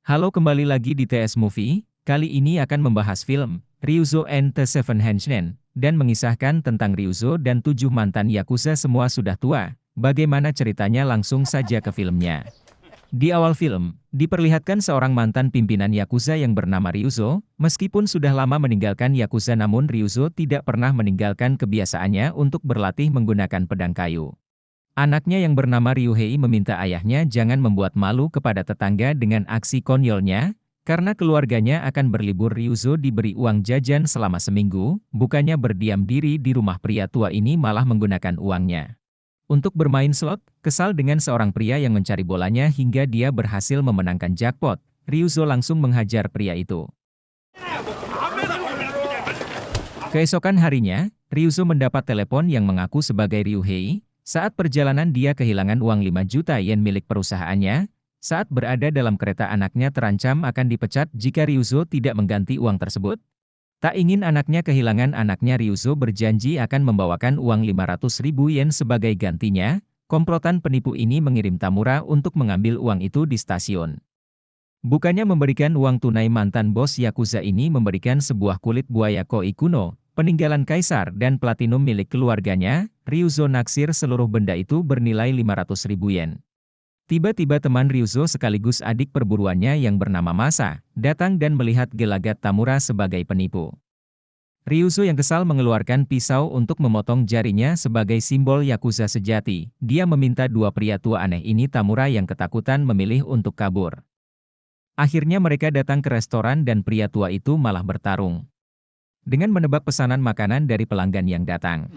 Halo, kembali lagi di TS Movie. Kali ini akan membahas film Ryuzo and the Seven Henchmen dan mengisahkan tentang Ryuzo dan 7 mantan Yakuza semua sudah tua. Bagaimana ceritanya, langsung saja ke filmnya. Di awal film, diperlihatkan seorang mantan pimpinan Yakuza yang bernama Ryuzo. Meskipun sudah lama meninggalkan Yakuza, namun Ryuzo tidak pernah meninggalkan kebiasaannya untuk berlatih menggunakan pedang kayu. Anaknya yang bernama Ryuhei meminta ayahnya jangan membuat malu kepada tetangga dengan aksi konyolnya, karena keluarganya akan berlibur. Ryuzo diberi uang jajan selama seminggu, bukannya berdiam diri di rumah, pria tua ini malah menggunakan uangnya untuk bermain slot. Kesal dengan seorang pria yang mencari bolanya hingga dia berhasil memenangkan jackpot, Ryuzo langsung menghajar pria itu. Keesokan harinya, Ryuzo mendapat telepon yang mengaku sebagai Ryuhei. Saat perjalanan dia kehilangan uang 5 juta yen milik perusahaannya. Saat berada dalam kereta, anaknya terancam akan dipecat jika Ryuzo tidak mengganti uang tersebut. Tak ingin anaknya kehilangan, Ryuzo berjanji akan membawakan uang 500.000 yen sebagai gantinya. Komplotan penipu ini mengirim Tamura untuk mengambil uang itu di stasiun. Bukannya memberikan uang tunai, mantan bos Yakuza ini memberikan sebuah kulit buaya koi kuno, peninggalan kaisar dan platinum milik keluarganya. Ryuzo naksir seluruh benda itu bernilai 500.000 yen. Tiba-tiba teman Ryuzo sekaligus adik perburuannya yang bernama Masa datang dan melihat gelagat Tamura sebagai penipu. Ryuzo yang kesal mengeluarkan pisau untuk memotong jarinya sebagai simbol Yakuza sejati. Dia meminta dua pria tua aneh ini, Tamura yang ketakutan, memilih untuk kabur. Akhirnya mereka datang ke restoran dan pria tua itu malah bertarung dengan menebak pesanan makanan dari pelanggan yang datang.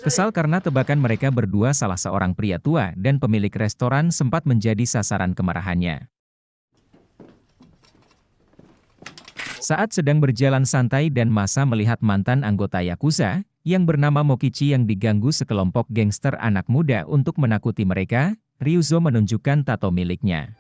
Kesal karena tebakan mereka berdua, salah seorang pria tua dan pemilik restoran sempat menjadi sasaran kemarahannya. Saat sedang berjalan santai dan Masa melihat mantan anggota Yakuza yang bernama Mokichi yang diganggu sekelompok gangster anak muda untuk menakuti mereka, Ryuzo menunjukkan tato miliknya.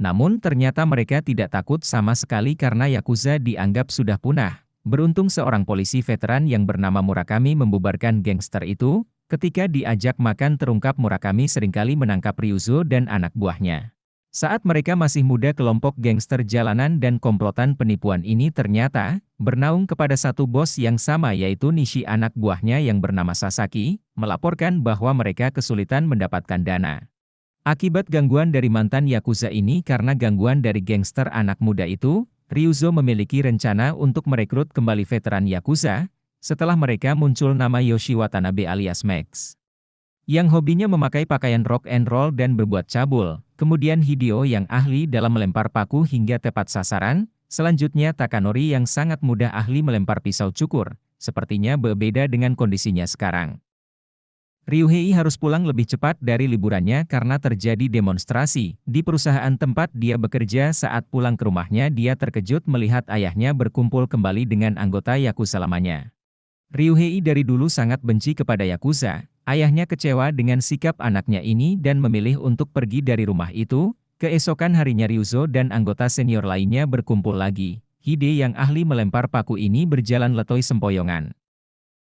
Namun ternyata mereka tidak takut sama sekali karena Yakuza dianggap sudah punah. Beruntung seorang polisi veteran yang bernama Murakami membubarkan gangster itu. Ketika diajak makan, terungkap Murakami seringkali menangkap Ryuzo dan anak buahnya. Saat mereka masih muda, kelompok gangster jalanan dan komplotan penipuan ini ternyata bernaung kepada satu bos yang sama, yaitu Nishi. Anak buahnya yang bernama Sasaki melaporkan bahwa mereka kesulitan mendapatkan dana akibat gangguan dari mantan Yakuza ini. Karena gangguan dari gangster anak muda itu, Ryuzo memiliki rencana untuk merekrut kembali veteran Yakuza. Setelah mereka muncul nama Yoshi Watanabe alias Max, yang hobinya memakai pakaian rock and roll dan berbuat cabul. Kemudian Hideo yang ahli dalam melempar paku hingga tepat sasaran. Selanjutnya Takanori yang sangat mudah ahli melempar pisau cukur. Sepertinya berbeda dengan kondisinya sekarang. Ryuhei harus pulang lebih cepat dari liburannya karena terjadi demonstrasi di perusahaan tempat dia bekerja. Saat pulang ke rumahnya, dia terkejut melihat ayahnya berkumpul kembali dengan anggota Yakuza lamanya. Ryuhei dari dulu sangat benci kepada Yakuza. Ayahnya kecewa dengan sikap anaknya ini dan memilih untuk pergi dari rumah itu. Keesokan harinya Ryuzo dan anggota senior lainnya berkumpul lagi. Hide yang ahli melempar paku ini berjalan letoy sempoyongan.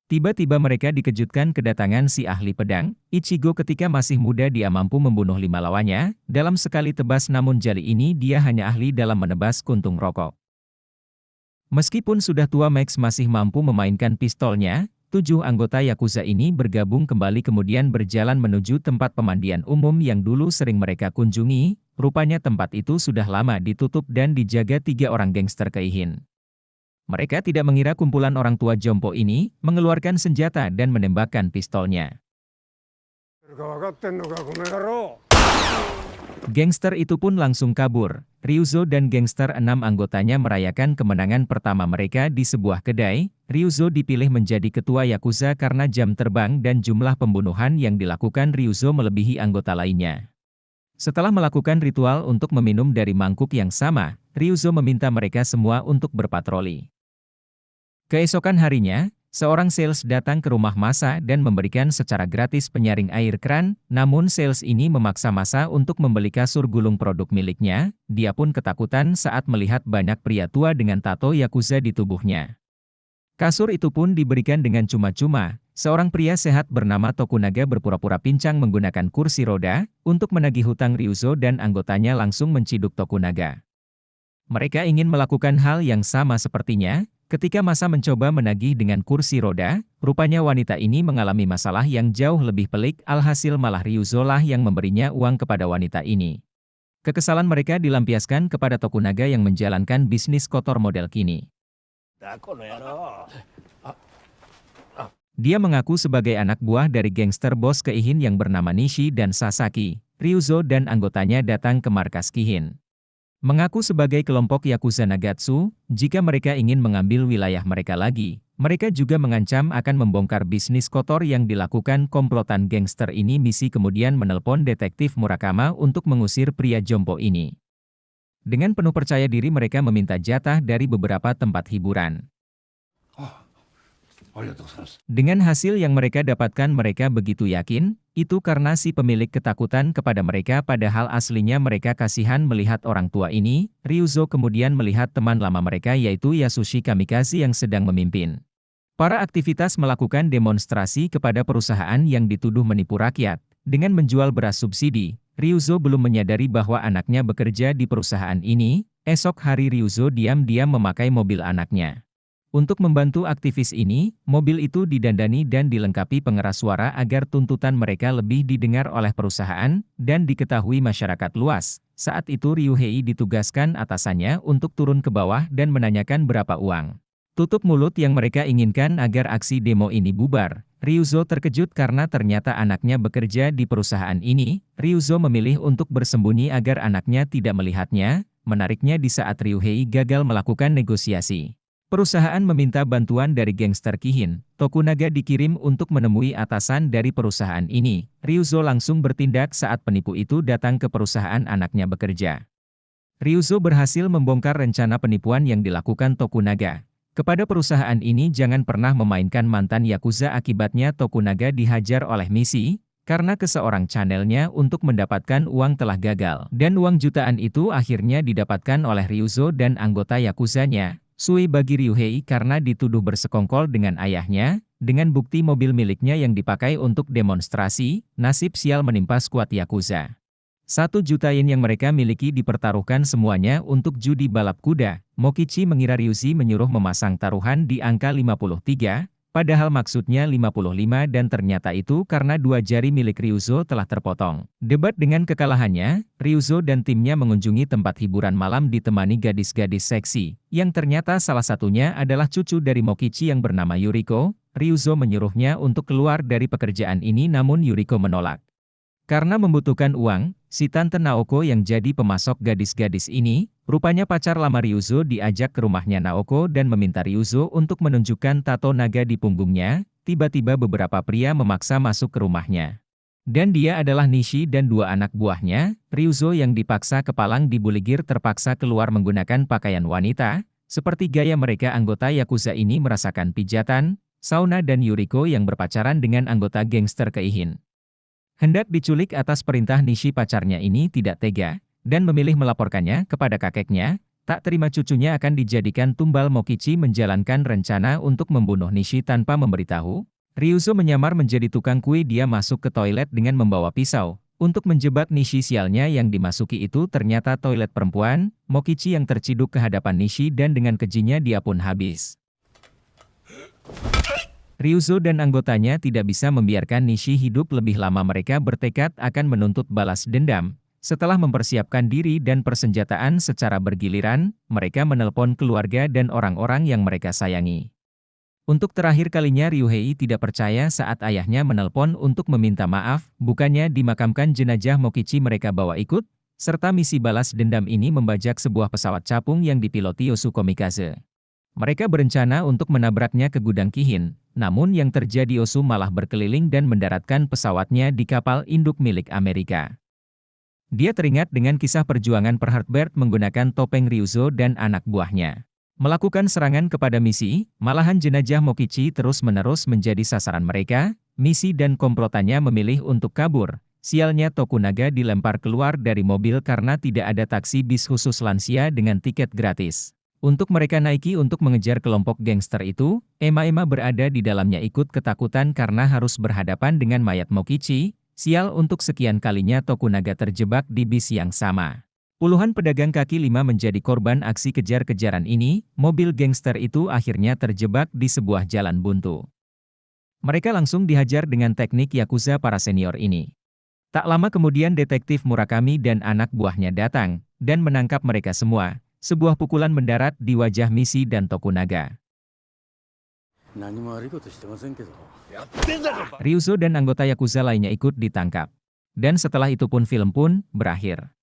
Tiba-tiba mereka dikejutkan kedatangan si ahli pedang, Ichigo. Ketika masih muda dia mampu membunuh 5 lawannya dalam sekali tebas, namun jali ini dia hanya ahli dalam menebas kuntung rokok. Meskipun sudah tua, Max masih mampu memainkan pistolnya. 7 anggota Yakuza ini bergabung kembali kemudian berjalan menuju tempat pemandian umum yang dulu sering mereka kunjungi. Rupanya tempat itu sudah lama ditutup dan dijaga 3 orang gangster keihin. Mereka tidak mengira kumpulan orang tua jompo ini mengeluarkan senjata dan menembakkan pistolnya. Gangster itu pun langsung kabur. Ryuzo dan gangster 6 anggotanya merayakan kemenangan pertama mereka di sebuah kedai. Ryuzo dipilih menjadi ketua Yakuza karena jam terbang dan jumlah pembunuhan yang dilakukan Ryuzo melebihi anggota lainnya. Setelah melakukan ritual untuk meminum dari mangkuk yang sama, Ryuzo meminta mereka semua untuk berpatroli. Keesokan harinya, seorang sales datang ke rumah Masa dan memberikan secara gratis penyaring air keran. Namun sales ini memaksa Masa untuk membeli kasur gulung produk miliknya. Dia pun ketakutan saat melihat banyak pria tua dengan tato Yakuza di tubuhnya. Kasur itu pun diberikan dengan cuma-cuma. Seorang pria sehat bernama Tokunaga berpura-pura pincang menggunakan kursi roda untuk menagih hutang Ryuzo dan anggotanya langsung menciduk Tokunaga. Mereka ingin melakukan hal yang sama sepertinya, ketika masa mencoba menagih dengan kursi roda, rupanya wanita ini mengalami masalah yang jauh lebih pelik, alhasil malah Ryuzo lah yang memberinya uang kepada wanita ini. Kekesalan mereka dilampiaskan kepada Tokunaga yang menjalankan bisnis kotor model kini. Dia mengaku sebagai anak buah dari gangster bos Keihin yang bernama Nishi dan Sasaki. Ryuzo dan anggotanya datang ke markas Keihin. Mengaku sebagai kelompok Yakuza Nagatsu, jika mereka ingin mengambil wilayah mereka lagi, mereka juga mengancam akan membongkar bisnis kotor yang dilakukan komplotan gangster ini. Misi kemudian menelpon detektif Murakama untuk mengusir pria jompo ini. Dengan penuh percaya diri mereka meminta jatah dari beberapa tempat hiburan. Dengan hasil yang mereka dapatkan mereka begitu yakin, itu karena si pemilik ketakutan kepada mereka padahal aslinya mereka kasihan melihat orang tua ini. Ryuzo kemudian melihat teman lama mereka yaitu Yasushi Kamikaze yang sedang memimpin para aktivitas melakukan demonstrasi kepada perusahaan yang dituduh menipu rakyat dengan menjual beras subsidi. Ryuzo belum menyadari bahwa anaknya bekerja di perusahaan ini. Esok hari Ryuzo diam-diam memakai mobil anaknya. Untuk membantu aktivis ini, mobil itu didandani dan dilengkapi pengeras suara agar tuntutan mereka lebih didengar oleh perusahaan dan diketahui masyarakat luas. Saat itu Ryuhei ditugaskan atasannya untuk turun ke bawah dan menanyakan berapa uang. Tutup mulut yang mereka inginkan agar aksi demo ini bubar. Ryuzo terkejut karena ternyata anaknya bekerja di perusahaan ini. Ryuzo memilih untuk bersembunyi agar anaknya tidak melihatnya. Menariknya di saat Ryuhei gagal melakukan negosiasi. Perusahaan meminta bantuan dari gangster Keihin. Tokunaga dikirim untuk menemui atasan dari perusahaan ini. Ryuzo langsung bertindak saat penipu itu datang ke perusahaan anaknya bekerja. Ryuzo berhasil membongkar rencana penipuan yang dilakukan Tokunaga. Kepada perusahaan ini jangan pernah memainkan mantan Yakuza, akibatnya Tokunaga dihajar oleh misi, karena seorang channelnya untuk mendapatkan uang telah gagal. Dan uang jutaan itu akhirnya didapatkan oleh Ryuzo dan anggota Yakuzanya. Sui bagi Ryuhei karena dituduh bersekongkol dengan ayahnya, dengan bukti mobil miliknya yang dipakai untuk demonstrasi. Nasib sial menimpa skuad Yakuza. 1 juta yen yang mereka miliki dipertaruhkan semuanya untuk judi balap kuda. Mokichi mengira Ryushi menyuruh memasang taruhan di angka 53, padahal maksudnya 55 dan ternyata itu karena 2 jari milik Ryuzo telah terpotong. Debat dengan kekalahannya, Ryuzo dan timnya mengunjungi tempat hiburan malam ditemani gadis-gadis seksi, yang ternyata salah satunya adalah cucu dari Mokichi yang bernama Yuriko. Ryuzo menyuruhnya untuk keluar dari pekerjaan ini namun Yuriko menolak. Karena membutuhkan uang, si Tante Naoko yang jadi pemasok gadis-gadis ini, rupanya pacar lama Ryuzo, diajak ke rumahnya Naoko dan meminta Ryuzo untuk menunjukkan tato naga di punggungnya. Tiba-tiba beberapa pria memaksa masuk ke rumahnya. Dan dia adalah Nishi dan 2 anak buahnya. Ryuzo yang dipaksa kepalang di Buligir terpaksa keluar menggunakan pakaian wanita. Seperti gaya mereka, anggota Yakuza ini merasakan pijatan, sauna dan Yuriko yang berpacaran dengan anggota gangster Keihin. Hendak diculik atas perintah Nishi, pacarnya ini tidak tega, dan memilih melaporkannya kepada kakeknya. Tak terima cucunya akan dijadikan tumbal, Mokichi menjalankan rencana untuk membunuh Nishi tanpa memberitahu. Ryuzo menyamar menjadi tukang kue, dia masuk ke toilet dengan membawa pisau. Untuk menjebak Nishi, sialnya yang dimasuki itu ternyata toilet perempuan. Mokichi yang terciduk ke hadapan Nishi dan dengan kejinya dia pun habis. Ryuzo dan anggotanya tidak bisa membiarkan Nishi hidup lebih lama. Mereka bertekad akan menuntut balas dendam. Setelah mempersiapkan diri dan persenjataan secara bergiliran, mereka menelpon keluarga dan orang-orang yang mereka sayangi. Untuk terakhir kalinya Ryuhei tidak percaya saat ayahnya menelpon untuk meminta maaf, bukannya dimakamkan jenazah Mokichi mereka bawa ikut, serta misi balas dendam ini membajak sebuah pesawat capung yang dipiloti Yosu Komikaze. Mereka berencana untuk menabraknya ke gudang Keihin, namun yang terjadi Yosu malah berkeliling dan mendaratkan pesawatnya di kapal induk milik Amerika. Dia teringat dengan kisah perjuangan Pearl Harbor menggunakan topeng Ryuzo dan anak buahnya. Melakukan serangan kepada misi, malahan jenazah Mokichi terus-menerus menjadi sasaran mereka. Misi dan komplotannya memilih untuk kabur. Sialnya Tokunaga dilempar keluar dari mobil karena tidak ada taksi bis khusus lansia dengan tiket gratis. Untuk mereka naiki untuk mengejar kelompok gangster itu, Ema-Ema berada di dalamnya ikut ketakutan karena harus berhadapan dengan mayat Mokichi. Sial, untuk sekian kalinya Tokunaga terjebak di bis yang sama. Puluhan pedagang kaki lima menjadi korban aksi kejar-kejaran ini. Mobil gangster itu akhirnya terjebak di sebuah jalan buntu. Mereka langsung dihajar dengan teknik Yakuza para senior ini. Tak lama kemudian detektif Murakami dan anak buahnya datang, dan menangkap mereka semua. Sebuah pukulan mendarat di wajah Misi dan Tokunaga. Ryuzo dan anggota Yakuza lainnya ikut ditangkap. Dan setelah itu pun film pun berakhir.